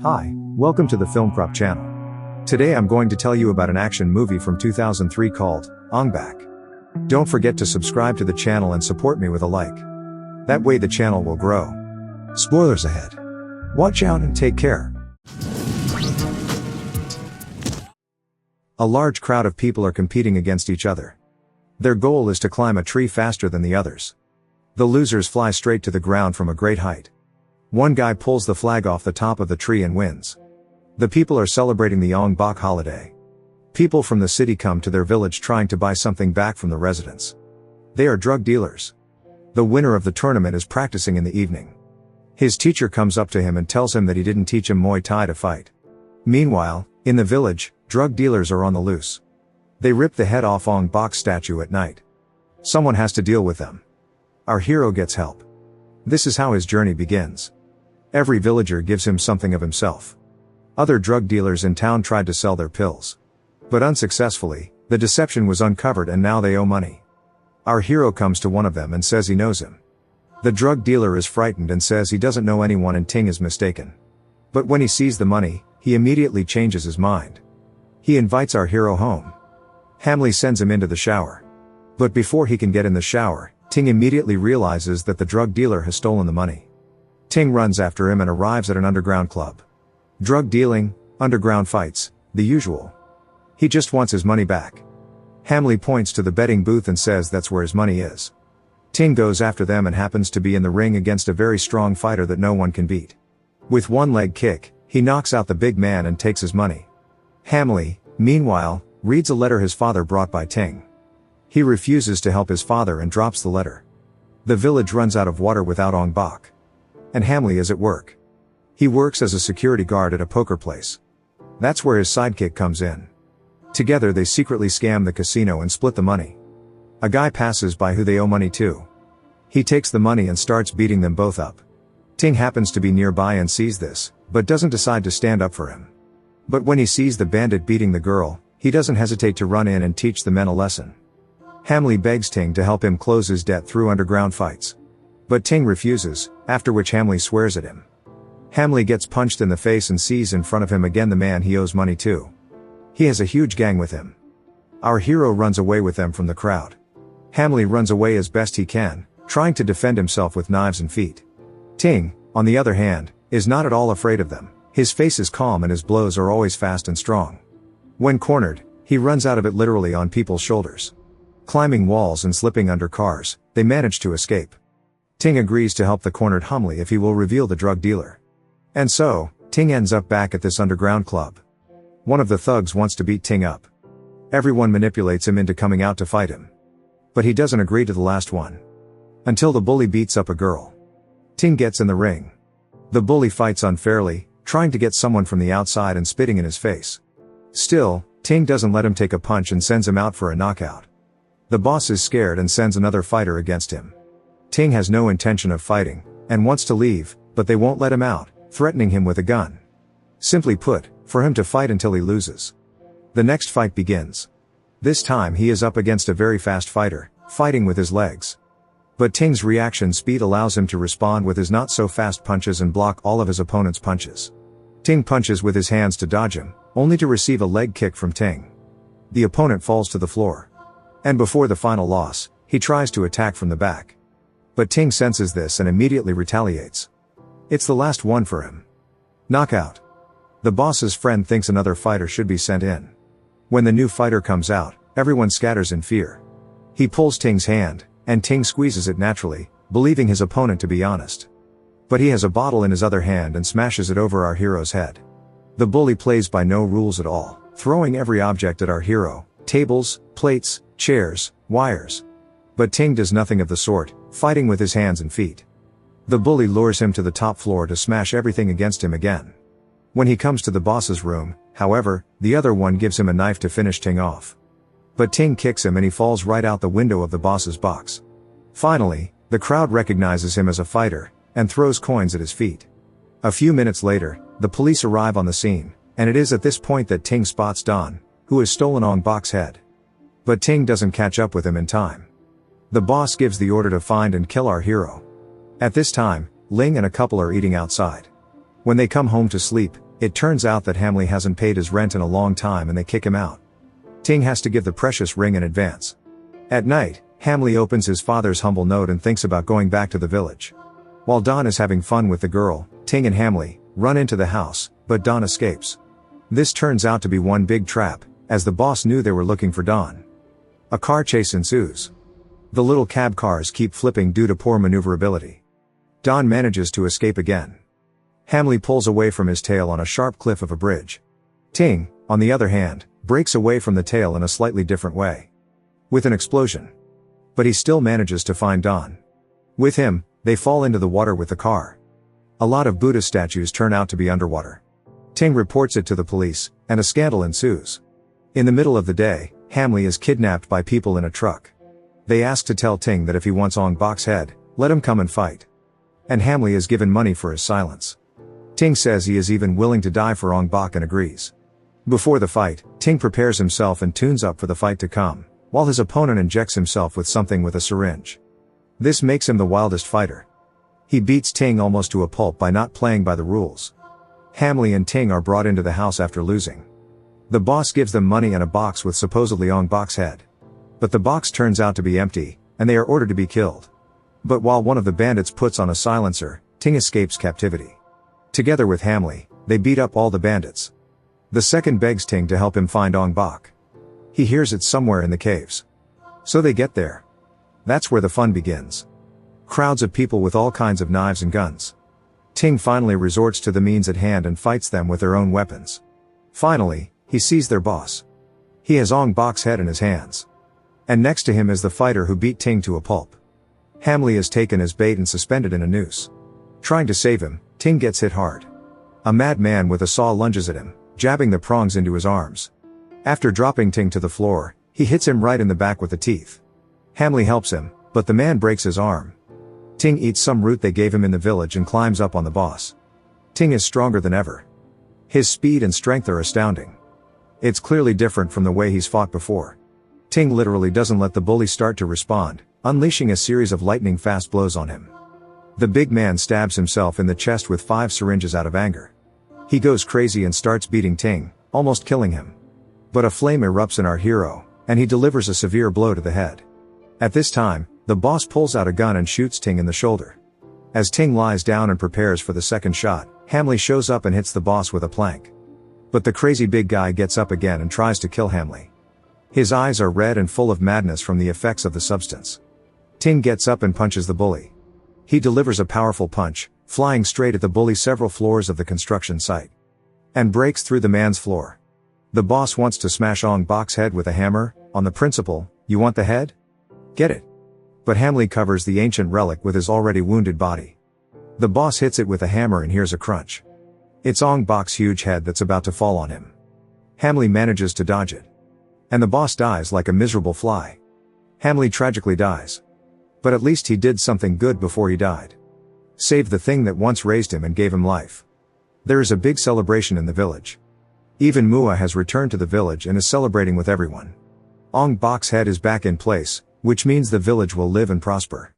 Hi, welcome to the FilmCrop channel. Today I'm going to tell you about an action movie from 2003 called Ong Bak. Don't forget to subscribe to the channel and support me with a like. That way the channel will grow. Spoilers ahead. Watch out and take care. A large crowd of people are competing against each other. Their goal is to climb a tree faster than the others. The losers fly straight to the ground from a great height. One guy pulls the flag off the top of the tree and wins. The people are celebrating the Ong Bak holiday. People from the city come to their village trying to buy something back from the residents. They are drug dealers. The winner of the tournament is practicing in the evening. His teacher comes up to him and tells him that he didn't teach him Muay Thai to fight. Meanwhile, in the village, drug dealers are on the loose. They rip the head off Ong Bak's statue at night. Someone has to deal with them. Our hero gets help. This is how his journey begins. Every villager gives him something of himself. Other drug dealers in town tried to sell their pills. But unsuccessfully, the deception was uncovered and now they owe money. Our hero comes to one of them and says he knows him. The drug dealer is frightened and says he doesn't know anyone and Ting is mistaken. But when he sees the money, he immediately changes his mind. He invites our hero home. Hamley sends him into the shower. But before he can get in the shower, Ting immediately realizes that the drug dealer has stolen the money. Ting runs after him and arrives at an underground club. Drug dealing, underground fights, the usual. He just wants his money back. Hamley points to the betting booth and says that's where his money is. Ting goes after them and happens to be in the ring against a very strong fighter that no one can beat. With one leg kick, he knocks out the big man and takes his money. Hamley, meanwhile, reads a letter his father brought by Ting. He refuses to help his father and drops the letter. The village runs out of water without Ong Bak. And Hamley is at work. He works as a security guard at a poker place. That's where his sidekick comes in. Together they secretly scam the casino and split the money. A guy passes by who they owe money to. He takes the money and starts beating them both up. Ting happens to be nearby and sees this, but doesn't decide to stand up for him. But when he sees the bandit beating the girl, he doesn't hesitate to run in and teach the men a lesson. Hamley begs Ting to help him close his debt through underground fights. But Ting refuses, after which Hamley swears at him. Hamley gets punched in the face and sees in front of him again the man he owes money to. He has a huge gang with him. Our hero runs away with them from the crowd. Hamley runs away as best he can, trying to defend himself with knives and feet. Ting, on the other hand, is not at all afraid of them. His face is calm and his blows are always fast and strong. When cornered, he runs out of it literally on people's shoulders. Climbing walls and slipping under cars, they manage to escape. Ting agrees to help the cornered Hamley if he will reveal the drug dealer. And so, Ting ends up back at this underground club. One of the thugs wants to beat Ting up. Everyone manipulates him into coming out to fight him. But he doesn't agree to the last one. Until the bully beats up a girl. Ting gets in the ring. The bully fights unfairly, trying to get someone from the outside and spitting in his face. Still, Ting doesn't let him take a punch and sends him out for a knockout. The boss is scared and sends another fighter against him. Ting has no intention of fighting, and wants to leave, but they won't let him out, threatening him with a gun. Simply put, for him to fight until he loses. The next fight begins. This time he is up against a very fast fighter, fighting with his legs. But Ting's reaction speed allows him to respond with his not so fast punches and block all of his opponent's punches. Ting punches with his hands to dodge him, only to receive a leg kick from Ting. The opponent falls to the floor. And before the final loss, he tries to attack from the back. But Ting senses this and immediately retaliates. It's the last one for him. Knockout. The boss's friend thinks another fighter should be sent in. When the new fighter comes out, everyone scatters in fear. He pulls Ting's hand, and Ting squeezes it naturally, believing his opponent to be honest. But he has a bottle in his other hand and smashes it over our hero's head. The bully plays by no rules at all, throwing every object at our hero, tables, plates, chairs, wires. But Ting does nothing of the sort, fighting with his hands and feet. The bully lures him to the top floor to smash everything against him again. When he comes to the boss's room, however, the other one gives him a knife to finish Ting off. But Ting kicks him and he falls right out the window of the boss's box. Finally, the crowd recognizes him as a fighter, and throws coins at his feet. A few minutes later, the police arrive on the scene, and it is at this point that Ting spots Don, who has stolen Ong Bak's head. But Ting doesn't catch up with him in time. The boss gives the order to find and kill our hero. At this time, Ling and a couple are eating outside. When they come home to sleep, It turns out that Hamley hasn't paid his rent in a long time and they kick him out. Ting has to give the precious ring in advance. At night, Hamley opens his father's humble note and thinks about going back to the village. While Don is having fun with the girl, Ting and Hamley run into the house, but Don escapes. This turns out to be one big trap, as the boss knew they were looking for Don. A car chase ensues. The little cab cars keep flipping due to poor maneuverability. Don manages to escape again. Hamley pulls away from his tail on a sharp cliff of a bridge. Ting, on the other hand, breaks away from the tail in a slightly different way. With an explosion. But he still manages to find Don. With him, they fall into the water with the car. A lot of Buddha statues turn out to be underwater. Ting reports it to the police, and a scandal ensues. In the middle of the day, Hamley is kidnapped by people in a truck. They ask to tell Ting that if he wants Ong Bak's head, let him come and fight. And Hamley is given money for his silence. Ting says he is even willing to die for Ong Bak and agrees. Before the fight, Ting prepares himself and tunes up for the fight to come, while his opponent injects himself with something with a syringe. This makes him the wildest fighter. He beats Ting almost to a pulp by not playing by the rules. Hamley and Ting are brought into the house after losing. The boss gives them money and a box with supposedly Ong Bak's head. But the box turns out to be empty, and they are ordered to be killed. But while one of the bandits puts on a silencer, Ting escapes captivity. Together with Hamley, they beat up all the bandits. The second begs Ting to help him find Ong Bak. He hears it somewhere in the caves. So they get there. That's where the fun begins. Crowds of people with all kinds of knives and guns. Ting finally resorts to the means at hand and fights them with their own weapons. Finally, he sees their boss. He has Ong Bak's head in his hands. And next to him is the fighter who beat Ting to a pulp. Hamley is taken as bait and suspended in a noose. Trying to save him, Ting gets hit hard. A madman with a saw lunges at him, jabbing the prongs into his arms. After dropping Ting to the floor, he hits him right in the back with the teeth. Hamley helps him, but the man breaks his arm. Ting eats some root they gave him in the village and climbs up on the boss. Ting is stronger than ever. His speed and strength are astounding. It's clearly different from the way he's fought before. Ting literally doesn't let the bully start to respond, unleashing a series of lightning-fast blows on him. The big man stabs himself in the chest with 5 syringes out of anger. He goes crazy and starts beating Ting, almost killing him. But a flame erupts in our hero, and he delivers a severe blow to the head. At this time, the boss pulls out a gun and shoots Ting in the shoulder. As Ting lies down and prepares for the second shot, Hamley shows up and hits the boss with a plank. But the crazy big guy gets up again and tries to kill Hamley. His eyes are red and full of madness from the effects of the substance. Ting gets up and punches the bully. He delivers a powerful punch, flying straight at the bully several floors of the construction site. And breaks through the man's floor. The boss wants to smash Ong Bak's head with a hammer, on the principle, you want the head? Get it. But Hamley covers the ancient relic with his already wounded body. The boss hits it with a hammer and hears a crunch. It's Ong Bak's huge head that's about to fall on him. Hamley manages to dodge it. And the boss dies like a miserable fly. Hamley tragically dies. But at least he did something good before he died. Saved the thing that once raised him and gave him life. There is a big celebration in the village. Even Mua has returned to the village and is celebrating with everyone. Ong Bak's head is back in place, which means the village will live and prosper.